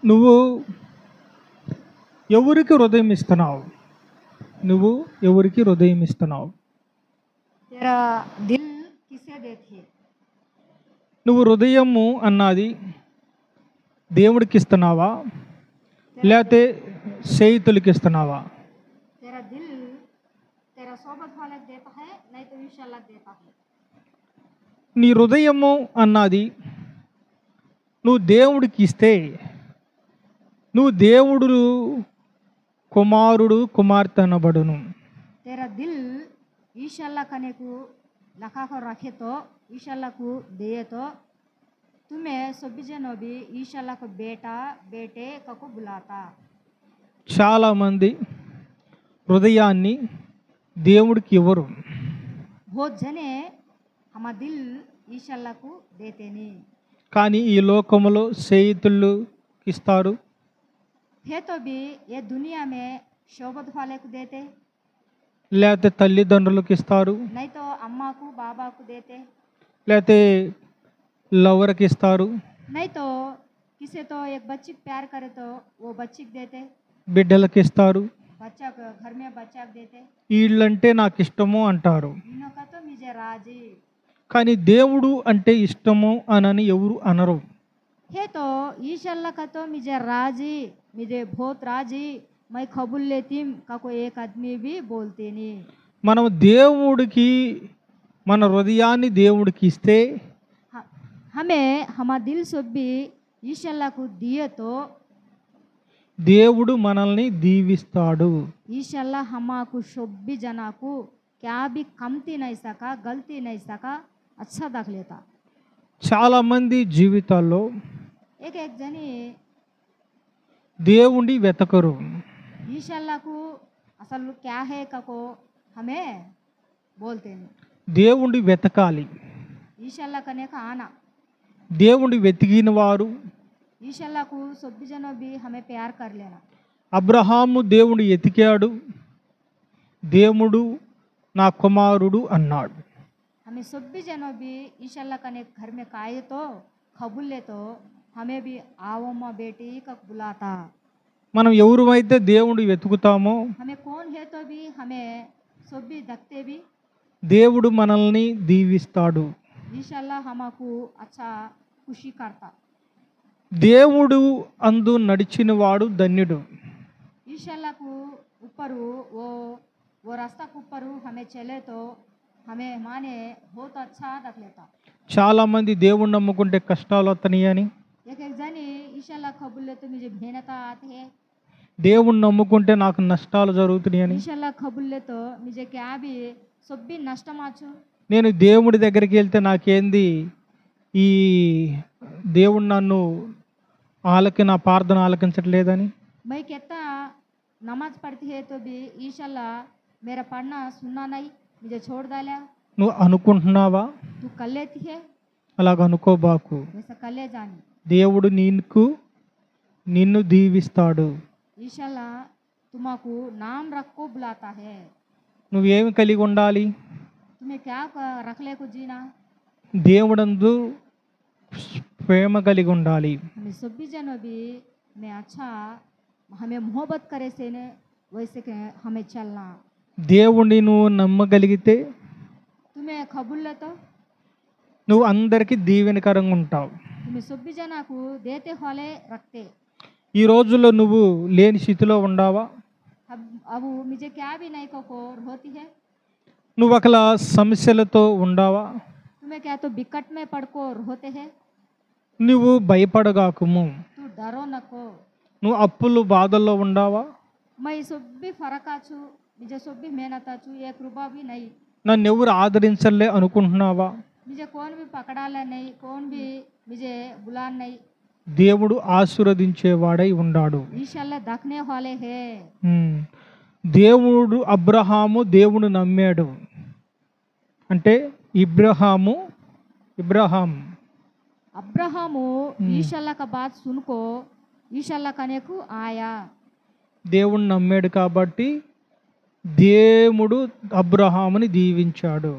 నువ్వు ఎవరికి హృదయం ఇస్తున్నావు? నువ్వు ఎవరికి హృదయం ఇస్తున్నావు? तेरा दिल किसे देती है? నువ్వు హృదయము అన్నది దేవుడికి ఇస్తున్నావా, లేకపోతే స్నేహితులకి ఇస్తున్నావా? तेरा दिल तेरा सोबत वाले को देता है, नहीं तो इंशाल्लाह देता है। నీ హృదయము అన్నది నువ్వు దేవుడికి ఇస్తే నువ్వు దేవుడు కుమారుడు కుమార్తె అనబడును. तेरा दिल इंशाल्लाह कने को लखा को रखे तो इंशाल्लाह को दे तो तुम्हें सभी जनों भी इंशाल्लाह को बेटा बेटे को बुलाता। చాలామంది హృదయాన్ని దేవుడికి ఇవ్వరు. बहुत जने हमारा दिल इंशाल्लाह को देते नहीं, కానీ ఈ లోకములో స్నేహితులు ఇస్తారు, है तो भी ये दुनिया में शोबत वाले को देते, లేకపోతే తల్లిదండ్రులకు ఇస్తారు, नहीं तो अम्मा को बाबा को देते, లేకపోతే లవర్కి ఇస్తారు, नहीं तो किसे तो एक बच्ची को प्यार करे तो वो बच्ची को देते, బిడ్డలకు ఇస్తారు. बच्चा को घर में बच्चा को देते। వీళ్ళంటే నాకు ఇష్టము అంటారు. इन्हों का तो मुझे राजी కానీ దేవుడు అంటే ఇష్టము అనని ఎవరు అనరు. है तो ईशाल्लाह का तो मुझे राजी, मुझे बहुत राजी, मैं कबूल लेती का कोई एक आदमी भी बोलते नहीं। మనం దేవుడికి మన హృదయాన్ని దేవుడికి ఇస్తే हमें हमारा दिल सब भी ईशाल्लाह को दिए तो దేవుడు మనల్ని దీవిస్తాడు. ईशाल्लाह हमारा सब भी जना को क्या भी कमती नहीं सका, गलती नहीं सका, अच्छा देख लेता। చాలామంది జీవితాల్లో एक एक जनी దేవుణ్ణి వెతకరు. ईशाल्लाह को असल क्या है का को हमें बोलते नहीं। దేవుణ్ణి వెతకాలి. ईशाल्लाह करने का आना, దేవుణ్ణి వెతికిన వారు ईशाल्लाह को सब जनों भी हमें प्यार कर लेना। అబ్రహాము దేవుని ఎతికాడు, దేవుడు నా కుమారుడు అన్నాడు. हमें सब भी जनों भी ईशाल्लाह करने घर में काये तो कबूल ले तो हमें भी आओ माँ बेटी का बुलाता। మనం ఎవరైతే దేవుని వెతుకుతామో हमें कौन है तो भी हमें सब भी देखते भी దేవుడు మనల్ని దీవిస్తాడు. ईशाल्लाह हमको अच्छा खुशी करता। దేవుడు అందు నడిచిన వాడు ధన్యుడు. ईशाल्लाह को ऊपर वो रास्ता के ऊपर हमें चले तो हमें माने बहुत अच्छा देख लेता। చాలామంది దేవుణ్ణి నమ్ముకుంటే కష్టాలు వస్తున్నాయి అని, एक एक जनी ईशाल्लाह कबूल ले तो मुझे मेहनत आती है, దేవుణ్ణి నమ్ముకుంటే నాకు నష్టాలు జరుగుతున్నాయి అని, ईशाल्लाह कबूल ले तो मुझे क्या भी सब भी नष्ट माचो। నేను దేవుడి దగ్గరికి వెళ్తే నాకేంది, ఈ దేవుడు నన్ను నా ప్రార్థన ఆలకించట్లేదని, मैं कहता नमाज पढ़ती है तो भी ईशाल्लाह मेरा पढ़ना सुनना नहीं, मुझे छोड़ डाला। నువ్వు అనుకుంటున్నావా? तू कर लेती है, అలాగ అనుకోబాకు. वैसा कर ले जानी। దేవుడు నిన్ను దీవిస్తాడు. ईशाल्लाह तुमको नाम रख को बुलाता है। నువ్వేమి కలిగి ఉండాలి? तुम्हें क्या रख ले को जीना, దేవుడందు ప్రేమ కలిగి ఉండాలి. हमें सब भी जनों भी में अच्छा हमें मोहब्बत करे से ने वैसे के हमें चलना। దేవుణ్ణి నువ్వు నమ్మగలిగితే तुम्हें कबूल ले तो నువ్వు అందరికీ దీవెనకరంగా ఉంటావు. तुम्हें सब भी जना को देते वाले रखते। ఈ రోజుల్లో నువ్వు లేని స్థితిలో ఉండావా? अब मुझे क्या भी नहीं को होती है, నువ్వు అక్కడ సమస్యలతో ఉండావా? तुम्हें क्या तो बिकट में पड़को होते हैं, నువ్వు భయపడగాకుము. तू डरो न को। నువ్వు అప్పులు బాధల్లో ఉండావా? मैं सब भी फर्क आचू, मुझे सब भी मेहनत आचू, एक रुपया भी नहीं, నన్ను ఎవరు ఆదరించలే అనుకుంటున్నావా? मुझे कौन भी पकड़ा ले नहीं, कौन भी मुझे बुला नहीं। దేవుడు ఆశీర్వదించేవాడై ఉన్నాడు. ईशाल्लाह देखने वाले हैं। దేవుడు అబ్రహాము దేవుడు నమ్మాడు అంటే ఇబ్రహాము अब्राहम ईशाल्लाह का बात सुनको ईशाल्लाह करने को आया। దేవుణ్ణి నమ్మాడు కాబట్టి దేవుడు అబ్రహాముని దీవించాడు.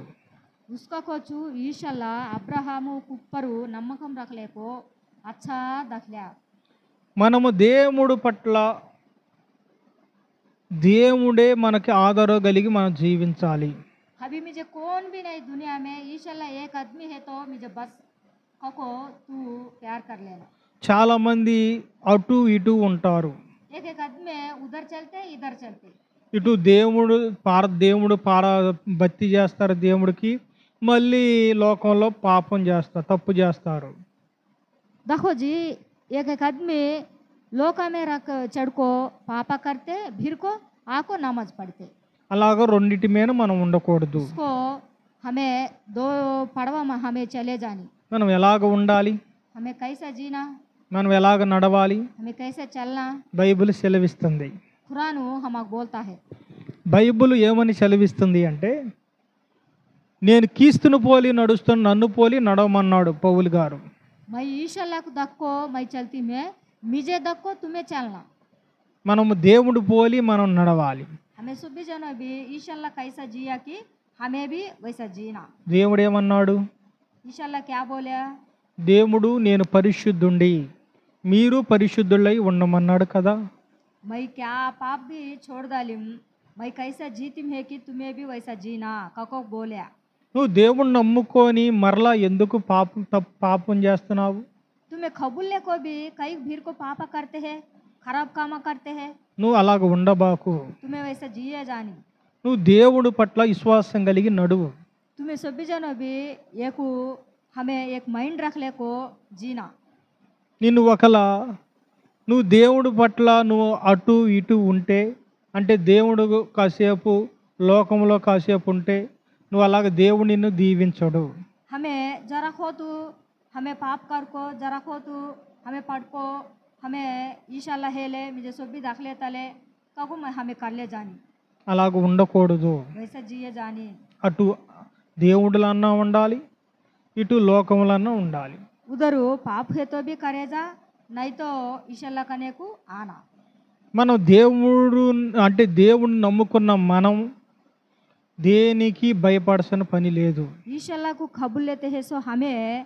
उसका कोचू ईशाल्लाह अब्राहम ऊपर नమ్మకం रख ले को अच्छा देख लिया। మనము దేవుడు పట్ల దేవుడే మనకి ఆధారం కలిగి మనం జీవించాలి. अभी मुझे कौन भी नहीं दुनिया में ईशाला एक आदमी है तो मुझे बस कको तू प्यार कर लेना. చాలామంది అటు ఇటు ఉంటారు. एक एक आदमी उधर चलते इधर चलते. ఇటు దేవుడు భక్తి చేస్తారు దేవుడికి, మళ్ళీ లోకంలో పాపం చేస్తారు, తప్పు చేస్తారు. देखो जी एक एक आदमी लोका में रख चढ़को पापा करते फिर को आको नमाज पढ़ते. అలాగా రెండిటి మీద మనం ఉండకూడదు. उसको हमें दो पड़वा में हमें चले जानी. మనం ఎలాగ ఉండాలి, हमें कैसा जीना, మనం ఎలాగ నడవాలి हमें कैसे चलना బైబిల్ సెలవిస్తుంది. कुरान हमाक बोलता है. బైబిల్ ఏమని సెలవిస్తుంది అంటే, నేను క్రీస్తును పోలి నడుస్తున్న నన్ను పోలి నడవమన్నాడు పౌలు గారు. मैं ईशाला को दक्को मैं चलती मैं मुझे दक्को तुम्हें चलना. మనము దేవుడు పోలి మనం నడవాలి. हमें सुबह जनो भी ईशाला कैसा जिया कि हमें भी वैसा जीना. దేవుడు ఏమన్నాడు, ईशाला क्या बोले, దేవుడు నేను పరిశుద్ధుండి మీరు పరిశుద్ధులై ఉండమన్నాడు కదా. मैं क्या पाप भी छोड़ डालिम, मैं कैसा जीती है कि तुम्हें भी वैसा जीना कको बोले. నువ్వు దేవుణ్ణి నమ్ముకొని మరలా ఎందుకు పాపం చేస్తున్నావు? तुम्हें खबुल्ले को भी कई भीड़ को पापा करते हैं, खराब काम करते हैं. నువ్వు అలాగ ఉండబాకు. तुम्हें वैसा जिए जानी. నువ్వు దేవుడు పట్ల విశ్వాసం కలిగి నడువు. तुम्हें सभी जनो भी एक हमें एक माइंड रख ले को जीना. నిన్ను నువ్వు దేవుడు పట్ల నువ్వు అటు ఇటు ఉంటే, అంటే దేవుడు కాసేపు లోకంలో కాసేపు ఉంటే, నువ్వు అలాగ దేవుడు నిన్ను దీవించడు. हमें जरा खो तू हमें पाप कर को जरा खो तू हमें पढ़ को हमें ईशाला हेले मुझे सभी दाखले तले कको मैं हमें कर ले जानी. అలాగ ఉండకూడదు. वैसा जिए जानी. అటు దేవుడులన్నా ఉండాలి, ఇటు లోకములన్నా ఉండాలి. उधर पाप है तो भी करे जा, नहीं तो ईशाला करने को आना. మనం దేవుడిని నమ్ముకున్న మనం దేనికి భయపడాల్సిన పని లేదు. ईशाला को खबुल लेते हैं सो हमें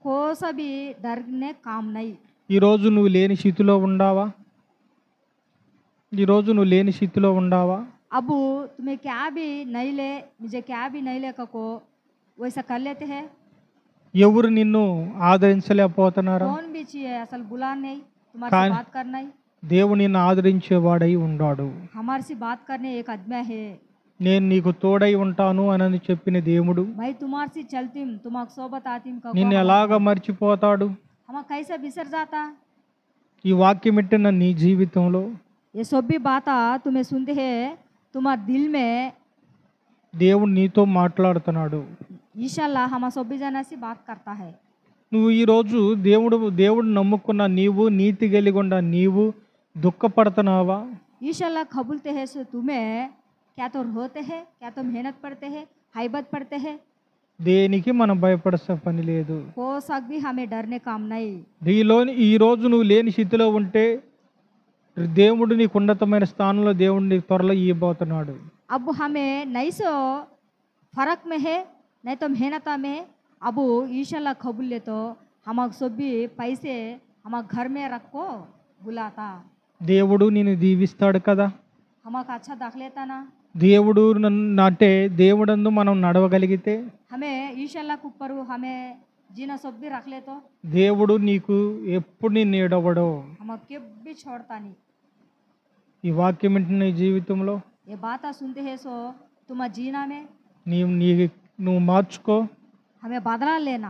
कोसा भी डरने काम नहीं. ఈరోజు నువ్వు లేని స్థితిలో ఉండావా? अब तुम्हें क्या भी नहीं ले मुझे क्या भी नहीं ले को वैसा कर लेते हैं. ఎవరు నిన్ను ఆదరించలేకపోతున్నారా? कौन भी चाहिए असल बुला नहीं तुम्हारे कान- से बात करना ही. దేవుడు నిన్ను ఆదరించేవాడై ఉన్నాడు. हमारे से बात करने एक आदमी है. నేను నీకు తోడై ఉంటాను అని చెప్పిన దేవుడు मैं तुम्हारे से चलती हूँ तुम्हारे सोबत आती हूँ నిన్ను ఎలాగ మర్చిపోతాడు? हम कैसे बिसर जाता. ఈ వాక్యం వింటున్న నీ జీవితంలో ये सब भी बात तुम्हें सुनते हैं तुम्हारे दिल में దేవుడు నీతో మాట్లాడుతున్నాడు. ईशाला हम सभी जना से बात करता है. నువ్వు ఈరోజు దేవుడు నమ్ముకున్న నీవు, నీతి కలిగొండ నీవు దుఃఖపడుతున్నావా? ईशाला खबुलते हैं सो तुम्हें क्या तो रोते हैं, क्या तो मेहनत पड़ते हैं, हाइबत पड़ते हैं. దేనికి మనం భయపడాల్సిన పని లేదు. हो सक भी हमें डरने काम नहीं. ఈరోజు నువ్వు లేని స్థితిలో ఉంటే దేవుడు నీకు ఉన్నతమైన స్థానంలో దేవుడు నీకు త్వరలో ఇవ్వబోతున్నాడు. अब हमें नहीं सो फर्क में है नहीं तो मेहनत में. अब ईशाला खबुल ले तो हम सब भी पैसे हम घर में रखो बुलाता. దేవుడు నిన్ను దీవిస్తాడు కదా. हमको अच्छा देख लेता ना. దేవుడు అంటే దేవుడందు మనం నడవగలిగితే हमें ईशाला के ऊपर हमें जीना सब भी रख ले तो దేవుడు నీకు ఎప్పుడు నిన్ను ఏడవడో. हम के भी छोड़ता नहीं. ఈ వాక్యం వింటున్న నీ జీవితంలో ये बात सुनते हैं सो तुम जीना में నువ్వు మార్చుకో. हमें बदला लेना.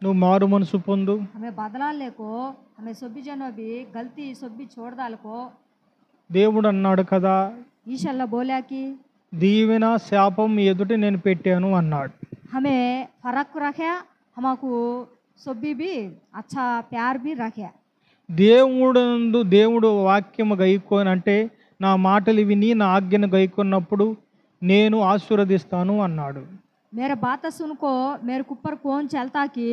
నువ్వు మారు మనసు పొందు. हमें बदला ले को हमें सभी जनों भी गलती सब भी छोड़ डाल को. దేవుడు అన్నాడు కదా, ईशाला बोला कि దీవెన శాపం ఎదుట నేను పెట్టాను అన్నాడు. हमें फर्क रखे हमको सभी भी अच्छा प्यार भी रखे. దేవుడు వాక్యము గైకోని అంటే నా మాటలు విని నా ఆజ్ఞను గైకొన్నప్పుడు నేను ఆశీర్వదిస్తాను అన్నాడు. मेरे बात सुन को मेरे ऊपर कौन चलता कि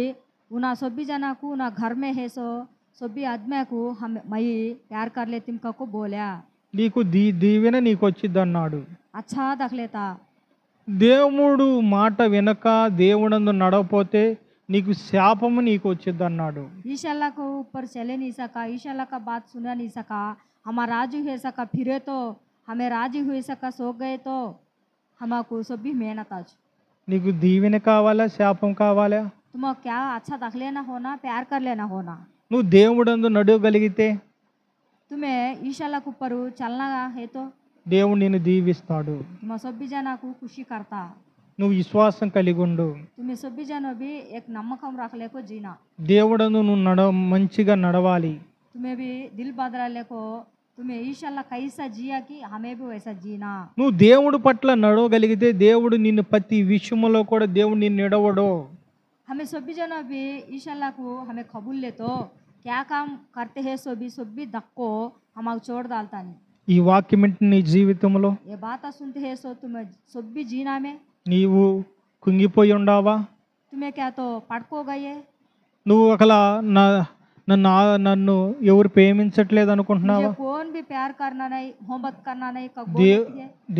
उना सभी जना को ना घर में है सो सभी आदमी को हम मैं प्यार कर लेती हूँ को बोला. నీకు దీవెన నీకు వచ్చింది అన్నాడు. अच्छा देख लेता. దేవుడు మాట వినక దేవుడందు నడవపోతే నీకు శాపము నీకు వచ్చింది అన్నాడు. ईशाला को ऊपर चले नहीं सका, ईशाला का बात सुना नहीं सका, हमारा राजू है सका फिरे तो हमें राजी हुए सका सो गए तो हमको सब भी मेहनत आज నీకు దీవెన కావాలా శాపం కావాలా? तुम क्या अच्छा रख लेना होना, प्यार कर लेना होना। నువ్వు దేవుడందు నడవగలిగితే तुम्हें ईशाला के ऊपर चलना है तो దేవుడు నిన్ను దీవిస్తాడు. तुम सब भी जना को खुशी करता। నువ్వు విశ్వాసం కలిగి ఉండు. तुम्हें सब भी जनो भी एक नమ్మకం रख ले को जीना। దేవుడందు నువ్వు మంచిగా నడవాలి. तुम्हें भी दिल बदला ले को तुम्हें ईशाला कैसा जिया कि हमें भी वैसा जीना। నువ్వు దేవుడి పట్ల నడవగలిగితే దేవుడు నిన్ను ప్రతి విషయంలో కూడా దేవుడు నిన్ను ఎడవడు. हमें सब भी जना भी ईशाला को हमें कबूल ले तो क्या काम करते हैं सब भी धक्को हमारे छोड़ डालता नहीं। ఈ వాక్యం ఏంటి నీ జీవితంలో ये बात सुनते हैं सो तुम्हें सब भी जीना में నీవు కుంగిపోయి ఉండావా? तुम्हें क्या तो पड़को गए, నువ్వు ఒకలా నన్ను ఎవరు ప్రేమించట్లేదు అనుకుంటున్నావా? मुझे कौन भी प्यार करना नहीं, मोहब्बत करना नहीं, कब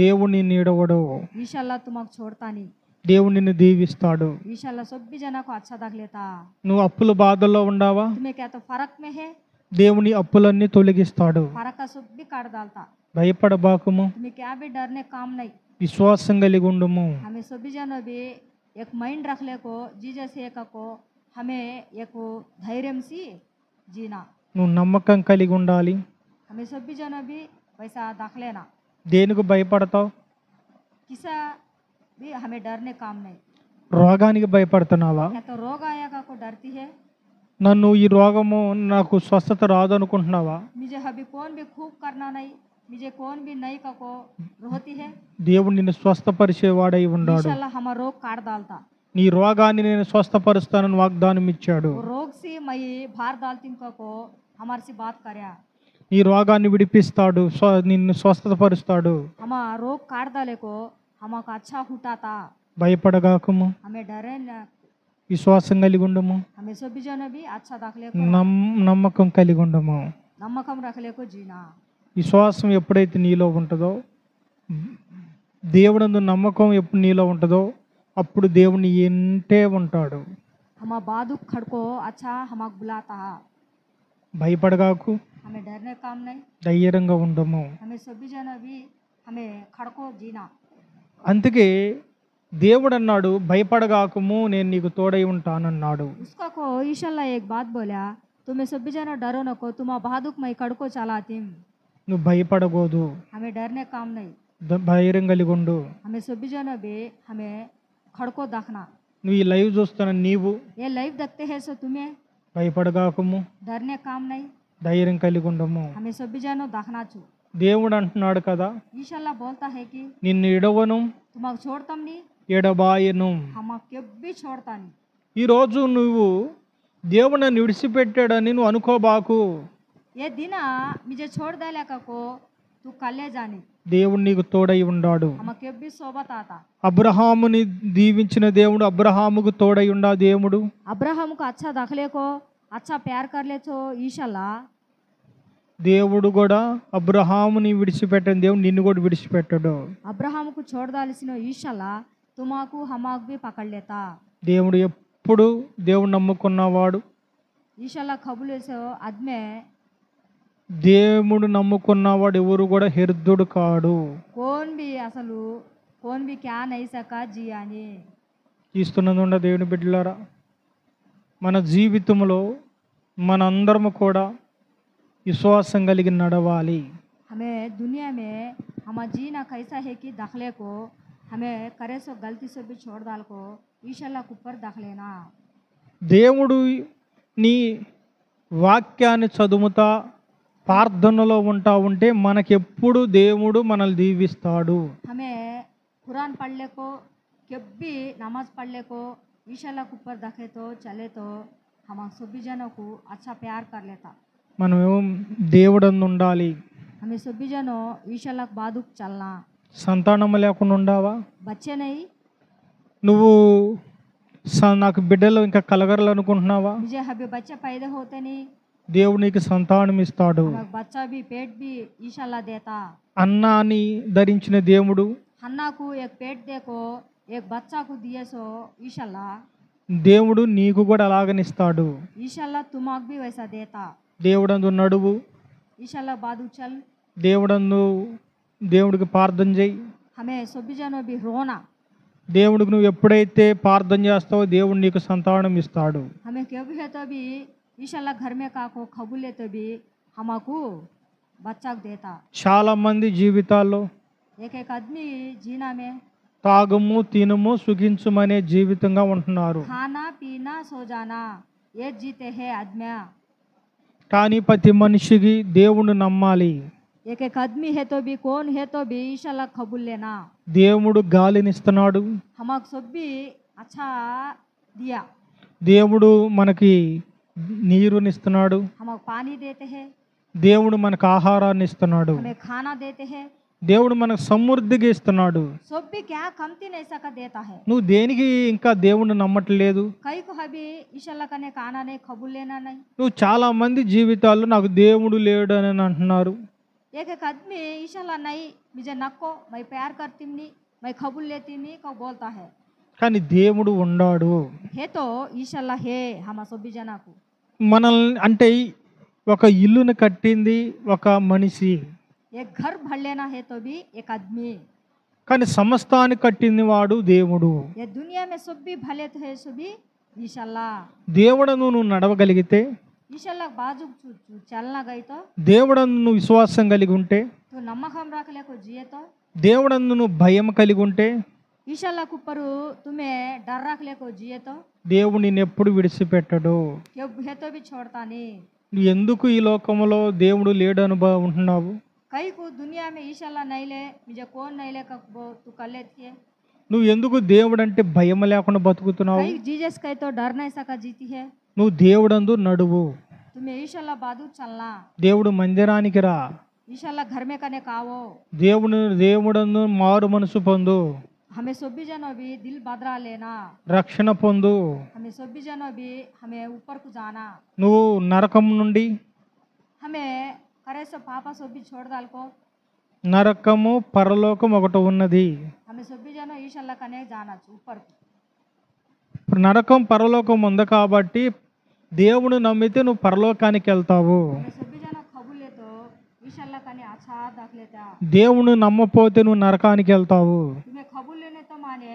దేవుడు నిన్ను ఎడవడు. ईशाला तुम्हारा छोड़ता नहीं। దేవుడు నిన్ను దీవిస్తాడు. ईशाला सब भी जना को अच्छा देख लेता। నువ్వు అప్పుల బాధల్లో ఉండావా? तुम्हें क्या तो फर्क में है, దేవుని అప్పులన్నీ తొలగిస్తాడు. फर्क का सब भी काट डालता। భయపడబాకుము, तुम्हें क्या भी डरने काम नहीं। విశ్వాసం కలిగి ఉండుము. हमें सब भी जना भी एक माइंड रख ले को जीजस एक को हमें एक धैर्य से जीना। నువ్వు నమ్మకం కలిగి ఉండాలి. हमें सब भी जना भी वैसा देख लेना। దేనికి భయపడతావు? किसा भी हमें डरने काम नहीं। రోగానికి భయపడుతున్నావా? क्या तो रोग आएगा को डरती है, నన్ను ఈ రోగము నాకు స్వస్థత రాదు అనుకుంటున్నావా? मुझे अभी कौन भी खूब करना नहीं, मुझे कौन भी नहीं का को रोती है। దేవుడు నిన్ను స్వస్థపరిచేవాడై ఉన్నాడు. इंशाल्लाह हमारा रोग काट डालता। నీ రోగాన్ని నేను స్వస్థపరుస్తానని వాగ్దానం ఇచ్చాడు. वो रोग से मैं बाहर डालती का को हमारे से बात करया। నీ రోగాన్ని విడిపిస్తాడు, నిన్ను స్వస్థపరుస్తాడు. हमारा रोग काट डाले को हमको अच्छा उठाता। భయపడగాకము, हमें डरे न, విశ్వాసం కలిగి ఉండము, हमें सब भी जना भी अच्छा रख ले को నమ్మకం కలిగి ఉండము. नమ్మకం रख ले को जीना। విశ్వాసం ఎప్పుడైతే నీలో ఉంటుందో, దేవుడందు నమ్మకం ఎప్పుడు నీలో ఉంటుందో అప్పుడు దేవుని ఎంటే ఉంటాడు. हमारा बादू खड़को अच्छा हमको बुलाता। భయపడగాకు, हमें डरने काम नहीं। ధైర్యంగా ఉండము. हमें सब भी जना भी हमें खड़को जीना। అందుకే దేవుడు అన్నాడు, భయపడగాకము నేను నీకు తోడై ఉంటానన్నాడు. उसका को ईशाला एक बात बोला, तुम्हें सब भी जना डरो नको, तुम्हारा बादुक मैं खड़को चलाती। నువ్వు భయపడకూడదు, हमें डरने काम नहीं। ధైర్యం కలిగి ఉండు. हमें सब भी जना भी हमें खड़को देखना। నువ్వు ఈ లైవ్ చూస్తున్న నీవు ये लाइव देखते हैं सो तुम्हें భయపడగాకము, डरने काम नहीं। ధైర్యం కలిగి ఉండము. हमें सब भी जानो देखना छू। దేవుడు అంటున్నాడు కదా, ईशाला बोलता है कि నిన్ను ఎడవను तुम्हारा छोड़तम नहीं, ఎడబాయను. हम कभी छोड़ता नहीं। ఈరోజు నువ్వు దేవుడు నన్ను విడిచిపెట్టాడని నువ్వు అనుకోబాకు. ये दिन मुझे छोड़ देला का को तू कले जानी, దేవుడు నీకు తోడై ఉన్నాడు. हम कभी सोबत आता। అబ్రహాముని దీవించిన దేవుడు అబ్రహాముకు తోడై ఉండా దేవుడు. अब्राहम को अच्छा दखले को अच्छा प्यार कर ले तो ईशाला దేవుడు కూడా అబ్రహాముని విడిచిపెట్టిన దేవుడు నిన్ను కూడా విడిచిపెట్టాడు. अब्राहम को छोड़ डालिसिनो ईशाला तुमाकू हमाक भी पकड़ लेता। దేవుడు ఎప్పుడు దేవుడు నమ్ముకున్నవాడు, ईशाला खबुले से आदमे దేవుడు నమ్ముకున్నవాడు ఎవరు కూడా హెర్దుడు కాడు. कौन भी असलू कौन भी क्या नहीं सका जियानी। ఇస్తున్నందుండ దేవుని బిడ్డలారా, మన జీవితంలో మనందరము కూడా విశ్వాసం కలిగి నడవాలి. हमें दुनिया में हमारा जीना कैसा है कि दखले को हमें करे सो गलती से भी छोड़ डाल को ईशाला के ऊपर दख लेना। దేవుడు నీ వాక్యాన్ని చదువుతా ప్రార్థనలో ఉంటా ఉంటే మనకెప్పుడు దేవుడు మనల్ని దీవిస్తాడు. हमें कुरान पढ़ ले को कभी नमाज पढ़ ले को ईशाला के ऊपर दखे तो चले तो हम सभी जनों को अच्छा प्यार कर लेता। మనం దేవుడందు ఉండాలి. हमें सभी जनों ईशाला के बादुक चलना। సంతానం లేకుండా ఉండావా? बच्चे नहीं, నువ్వు నాకు బిడ్డలు ఇంకా కలగరలు అనుకుంటున్నావా? मुझे अभी बच्चे पैदा होते नहीं, దేవుడు నీకు సంతానం ఇస్తాడు. हमें बच्चा भी पेट भी ईशाला देता। అన్నాన్ని ధరించిన దేవుడు हन्ना को एक पेट देखो एक बच्चा को दिए सो ईशाला దేవుడు నీకు కూడా అలాగనిస్తాడు. ईशाला तुमक भी वैसा देता। దేవుడందు నడువు, ईशाला बादू चल, దేవుడందు దేవుడికి ప్రార్థన చేయి. हमें सभी जनों भी रोना। దేవుడికి నువ్వు ఎప్పుడైతే ప్రార్థన చేస్తావో దేవుడు నీకు సంతానం ఇస్తాడు. हमें क्यों भी है तो भी ईशाला घर में काको खबूले तो भी हमको बच्चा देता। చాలా మంది జీవితాల్లో एक एक आदमी जीना में తాగము తినము సుఖించుమనే జీవితంగా ఉంటున్నారు. खाना पीना सो जाना ये जीते हैं आदमी। కానీ ప్రతి మనిషికి దేవుణ్ణి నమ్మాలి. एक एक आदमी है तो भी कौन है तो भी ईशाला खबूल लेना। దేవుడు గాలినిస్తున్నాడు, हमको सब भी अच्छा दिया। దేవుడు మనకి నీరునిస్తున్నాడు, हमको पानी देते हैं, దేవుడు మనకు ఆహారాన్ని ఇస్తున్నాడు, हमें खाना देते हैं। దేవుడు మనకు సమృద్ధిగా ఇస్తున్నాడు. सब भी क्या कमती नहीं सका देता है। నువ్వు దేనికి ఇంకా దేవుణ్ణి నమ్మట్లేదు? कई को अभी ईशाला कने खाना नहीं खबूल लेना नहीं। నువ్వు చాలా మంది జీవితాల్లో నాకు దేవుడు లేడు అని అంటున్నారు. एक एक आदमी ईशाला नहीं मुझे नको, मैं प्यार करती नहीं, मैं खबूल लेती नहीं को बोलता है। కానీ దేవుడు ఉన్నాడు. है तो ईशाला है हम सभी जना को। మనల్ని అంటే ఒక ఇల్లుని కట్టింది ఒక మనిషి, एक घर भर लेना है तो भी एक आदमी। కానీ సమస్తాన్ని కట్టింది వాడు దేవుడు. ये दुनिया में सब भी भले तो है सभी ईशाला। దేవుడను నువ్వు నడవగలిగితే, ईशाला बाजू चलना गई तो దేవుడందు నువ్వు విశ్వాసం కలిగి ఉంటే, तो नमक हम रख ले को जिए तो దేవుడందు నువ్వు భయం కలిగి ఉంటే, ईशाला के ऊपर तुम्हें डर रख ले को जिए तो దేవుడు నిన్ను ఎప్పుడు విడిచిపెట్టడు. क्यों है तो भी छोड़ता नहीं। నువ్వు ఎందుకు ఈ లోకంలో దేవుడు లేడు అనుభవం ఉంటున్నావు? कई को दुनिया में ईशाला नहीं ले मुझे कौन नहीं ले कब तू कर लेती है। నువ్వు ఎందుకు దేవుడు అంటే భయం లేకుండా బతుకుతున్నావు? कई जीसस कहे तो डर नहीं सका जीती है। నువ్వు దేవుడందు నడువు, तुम्हें ईशाला बादू चलना, దేవుడు మందిరానికి రా, ईशाला घर में कने कावो। దేవుడందు మారు మనసు పొందు, हमें सभी जनों भी दिल बदला लेना, రక్షణ పొందు. हमें सभी जनों भी हमें ऊपर को जाना। నువ్వు నరకం నుండి, हमें करे से पापा सभी छोड़ डाल को నరకము పరలోకం ఒకటి ఉన్నది. हमें सभी जनों ईशाला कने जाना ऊपर को। ఇప్పుడు నరకం పరలోకం ఉంది కాబట్టి దేవుడు నమ్మితే నువ్వు పరలోకానికి వెళ్తావు. हमें सभी जनों खबूले तो ईशाला कने अच्छा देख लेता। దేవుడు నమ్మపోతే నువ్వు నరకానికి వెళ్తావు. तुम्हें खबूल लेने तो माने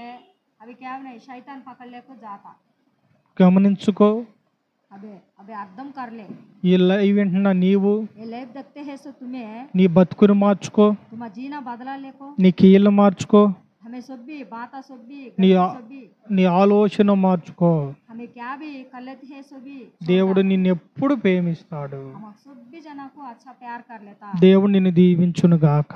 अभी क्या नहीं शैतान पकड़ ले को जाता। గమనించుకో, अबे अबे एकदम कर ले। ఈ లైవ్ వింటున్న నీవు ये लाइव देखते हैं सो तुम्हें నీ బతుకుని మార్చుకో, तुम्हारा जीना बदला ले को। నీ కీళ్ళు మార్చుకో, हमें सभी बाता सभी నీ सभी నీ ఆలోచన మార్చుకో. हमें क्या भी कर लेते हैं सभी। దేవుడు నిన్ను ఎప్పుడు ప్రేమిస్తాడు. हम सभी जना को अच्छा प्यार कर लेता। దేవుడు నిన్ను దీవించును గాక.